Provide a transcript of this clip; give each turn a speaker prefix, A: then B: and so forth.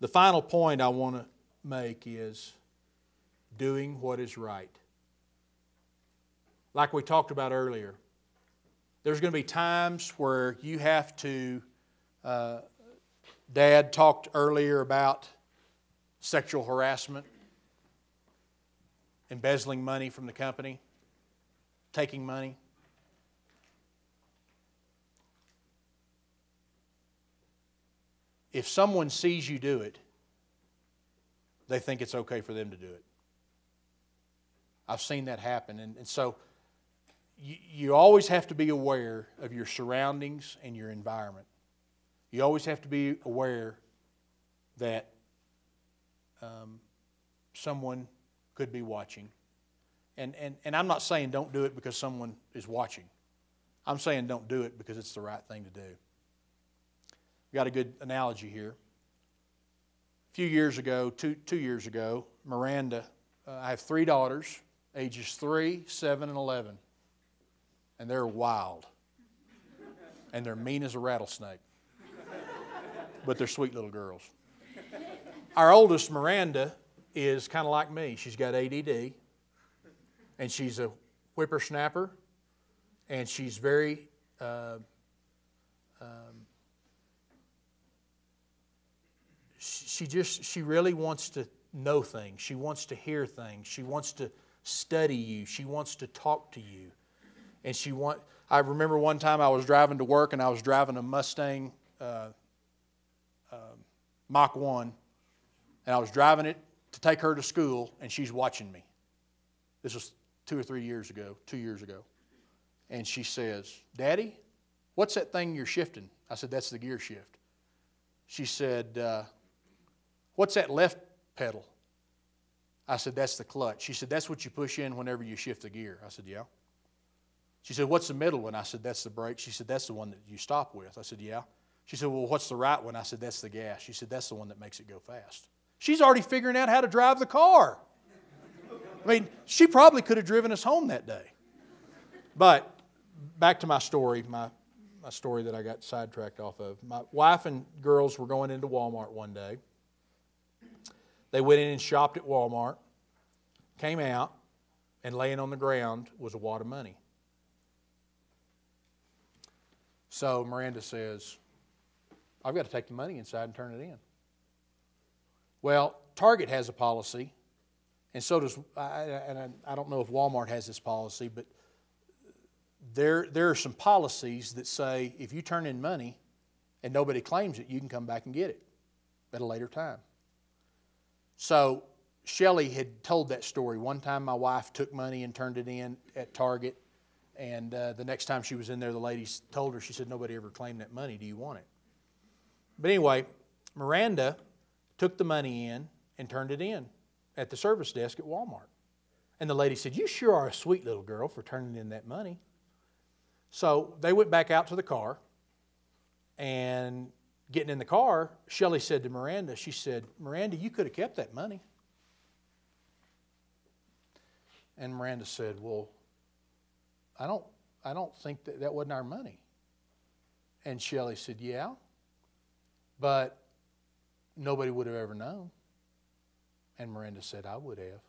A: The final point I want to make is doing what is right. Like we talked about earlier, there's going to be times where you have to, Dad talked earlier about sexual harassment, embezzling money from the company, taking money. If someone sees you do it, they think it's okay for them to do it. I've seen that happen. And so you always have to be aware of your surroundings and your environment. You always have to be aware that someone could be watching. And I'm not saying don't do it because someone is watching. I'm saying don't do it because it's the right thing to do. We've got a good analogy here. A few years ago, two years ago, Miranda, I have 3 daughters, ages 3, 7, and 11. And they're wild. And they're mean as a rattlesnake. But they're sweet little girls. Our oldest, Miranda, is kind of like me. She's got ADD. And she's a whippersnapper. And she's very she really wants to know things. She wants to hear things. She wants to study you. She wants to talk to you. And I remember one time I was driving to work and I was driving a Mustang Mach 1, and I was driving it to take her to school, and she's watching me. This was 2 or 3 years ago, 2 years ago. And she says, "Daddy, what's that thing you're shifting?" I said, "That's the gear shift." She said, "What's that left pedal?" I said, "That's the clutch." She said, "That's what you push in whenever you shift the gear." I said, "Yeah." She said, "What's the middle one?" I said, "That's the brake." She said, "That's the one that you stop with." I said, "Yeah." She said, "Well, what's the right one?" I said, "That's the gas." She said, "That's the one that makes it go fast." She's already figuring out how to drive the car. I mean, she probably could have driven us home that day. But back to my story, my story that I got sidetracked off of. My wife and girls were going into Walmart one day. They went in and shopped at Walmart, came out, and laying on the ground was a wad of money. So Miranda says, "I've got to take the money inside and turn it in." Well, Target has a policy, and so does, and I don't know if Walmart has this policy, but there are some policies that say if you turn in money and nobody claims it, you can come back and get it at a later time. So Shelley had told that story. One time my wife took money and turned it in at Target, and the next time she was in there, the lady told her, she said, "Nobody ever claimed that money. Do you want it?" But anyway, Miranda took the money in and turned it in at the service desk at Walmart. And the lady said, "You sure are a sweet little girl for turning in that money." So they went back out to the car, and getting in the car, Shelley said to Miranda, she said, "Miranda, you could have kept that money." And Miranda said, "Well, I don't think that wasn't our money." And Shelley said, "Yeah, but nobody would have ever known." And Miranda said, "I would have."